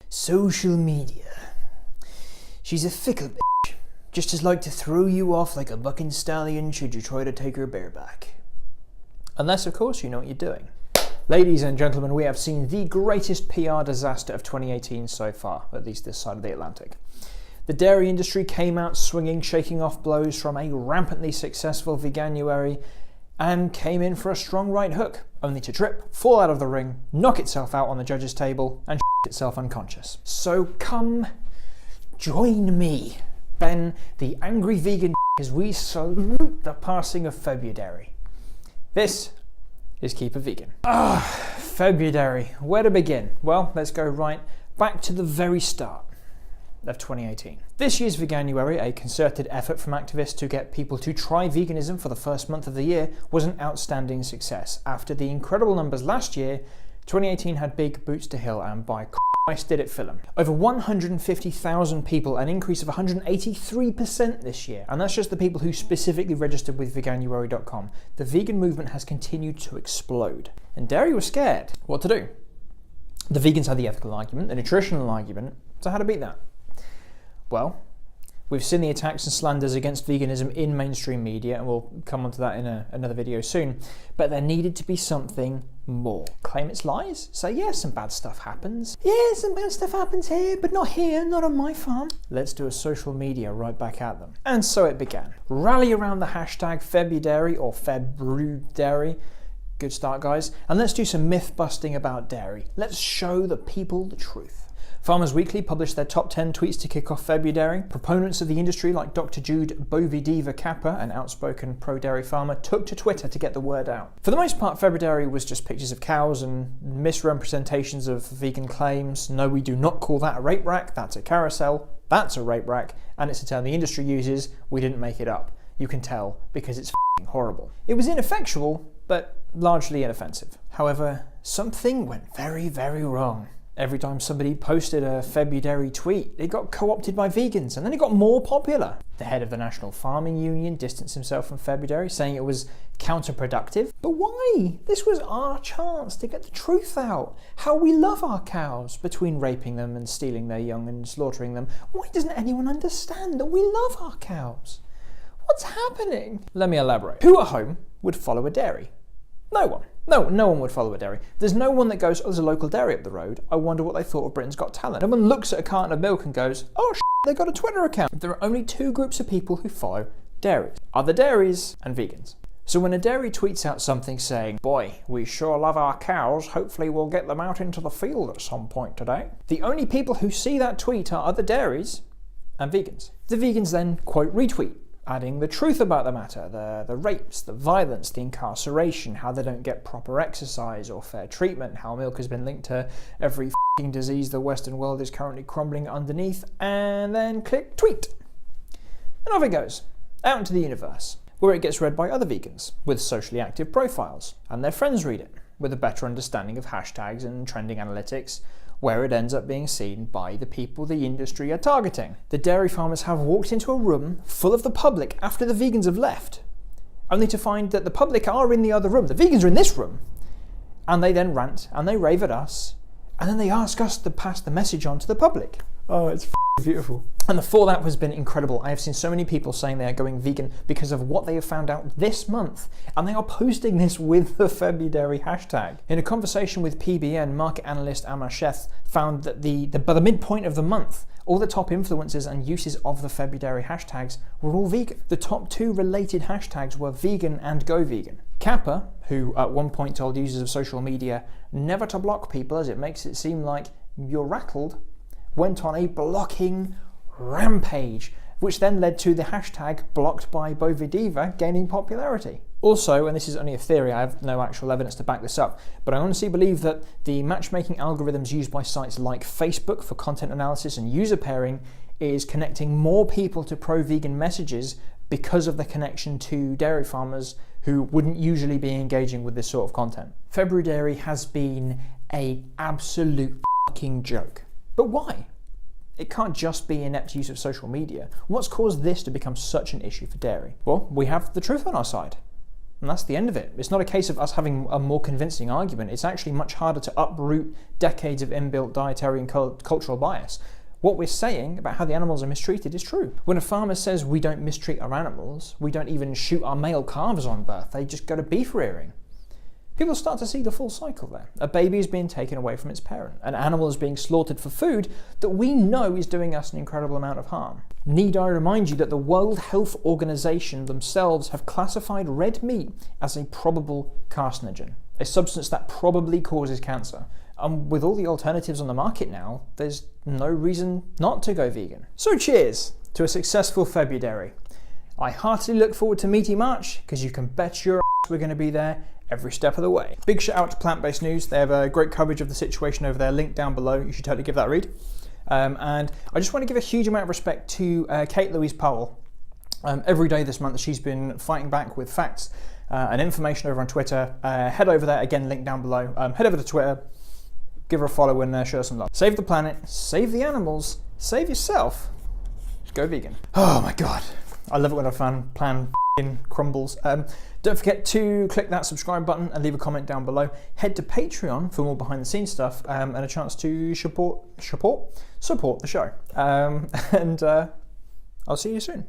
Social media. She's a fickle bitch, just as like to throw you off like a bucking stallion should you try to take her bareback. Unless, of course, you know what you're doing. Ladies and gentlemen, we have seen the greatest PR disaster of 2018 so far, at least this side of the Atlantic. The dairy industry came out swinging, shaking off blows from a rampantly successful Veganuary, and came in for a strong right hook, only to trip, fall out of the ring, knock itself out on the judge's table, and shit itself unconscious. So come join me, Ben, the angry vegan, as we salute the passing of FebruDairy. This is Keep It Vegan. FebruDairy, where to begin? Well, let's go right back to the very start of 2018. This year's Veganuary, a concerted effort from activists to get people to try veganism for the first month of the year, was an outstanding success. After the incredible numbers last year, 2018 had big boots to hill, and by Christ did it fill them. Over 150,000 people, an increase of 183% this year, and that's just the people who specifically registered with Veganuary.com. The vegan movement has continued to explode, and dairy was scared. What to do? The vegans had the ethical argument, the nutritional argument, so how to beat that? Well, we've seen the attacks and slanders against veganism in mainstream media, and we'll come onto that in another video soon, but there needed to be something more. Claim it's lies? Say, yeah, some bad stuff happens. Yeah, some bad stuff happens here, but not here, not on my farm. Let's do a social media right back at them. And so it began. Rally around the hashtag FebruDairy or FebruDairy. Good start, guys. And let's do some myth busting about dairy. Let's show the people the truth. Farmers Weekly published their top 10 tweets to kick off FebruDairy. Proponents of the industry like Dr. Jude Bovidiva Kappa, an outspoken pro-dairy farmer, took to Twitter to get the word out. For the most part, FebruDairy was just pictures of cows and misrepresentations of vegan claims. No, we do not call that a rape rack, that's a carousel, that's a rape rack, and it's a term the industry uses, we didn't make it up. You can tell because it's f***ing horrible. It was ineffectual, but largely inoffensive. However, something went very, very wrong. Every time somebody posted a FebruDairy tweet, it got co-opted by vegans, and then it got more popular. The head of the National Farming Union distanced himself from FebruDairy, saying it was counterproductive. But why? This was our chance to get the truth out. How we love our cows, between raping them and stealing their young and slaughtering them. Why doesn't anyone understand that we love our cows? What's happening? Let me elaborate. Who at home would follow a dairy? No one. No one would follow a dairy. There's no one that goes, oh, there's a local dairy up the road. I wonder what they thought of Britain's Got Talent. No one looks at a carton of milk and goes, oh, they got a Twitter account. There are only two groups of people who follow dairies. Other dairies and vegans. So when a dairy tweets out something saying, boy, we sure love our cows, hopefully we'll get them out into the field at some point today, the only people who see that tweet are other dairies and vegans. The vegans then quote retweet, adding the truth about the matter, the rapes, the violence, the incarceration, how they don't get proper exercise or fair treatment, how milk has been linked to every f***ing disease the Western world is currently crumbling underneath, and then click tweet. And off it goes, out into the universe, where it gets read by other vegans with socially active profiles, and their friends read it with a better understanding of hashtags and trending analytics, where it ends up being seen by the people the industry are targeting. The dairy farmers have walked into a room full of the public after the vegans have left, only to find that the public are in the other room. The vegans are in this room, and they then rant and they rave at us, and then they ask us to pass the message on to the public. Oh, it's beautiful. And the fallout has been incredible. I have seen so many people saying they are going vegan because of what they have found out this month, and they are posting this with the FebruDairy hashtag. In a conversation with PBN, market analyst Amar Sheth found that by the midpoint of the month, all the top influencers and uses of the FebruDairy hashtags were all vegan. The top two related hashtags were vegan and go vegan. Kappa, who at one point told users of social media never to block people as it makes it seem like you're rattled, went on a blocking rampage, which then led to the hashtag blocked by Bovidiva gaining popularity. Also, and this is only a theory, I have no actual evidence to back this up, but I honestly believe that the matchmaking algorithms used by sites like Facebook for content analysis and user pairing is connecting more people to pro-vegan messages because of the connection to dairy farmers who wouldn't usually be engaging with this sort of content. FebruDairy has been an absolute fucking joke. But why? It can't just be inept use of social media. What's caused this to become such an issue for dairy? Well, we have the truth on our side. And that's the end of it. It's not a case of us having a more convincing argument. It's actually much harder to uproot decades of inbuilt dietary and cultural bias. What we're saying about how the animals are mistreated is true. When a farmer says we don't mistreat our animals, we don't even shoot our male calves on birth, they just go to beef rearing. People start to see the full cycle there. A baby is being taken away from its parent. An animal is being slaughtered for food that we know is doing us an incredible amount of harm. Need I remind you that the World Health Organization themselves have classified red meat as a probable carcinogen, a substance that probably causes cancer. And with all the alternatives on the market now, there's no reason not to go vegan. So cheers to a successful FebruDairy. I heartily look forward to Meaty March, because you can bet your ass we're going to be there every step of the way. Big shout out to Plant-Based News. They have a great coverage of the situation over there, link down below. You should totally give that a read. And I just want to give a huge amount of respect to Kate Louise Powell. Every day this month she's been fighting back with facts and information over on Twitter. Head over there, again, link down below. Head over to Twitter, give her a follow and show her some love. Save the planet, save the animals, save yourself, go vegan. Oh my God. I love it when a plan crumbles. Don't forget to click that subscribe button and leave a comment down below. Head to Patreon for more behind the scenes stuff and a chance to support the show. And I'll see you soon.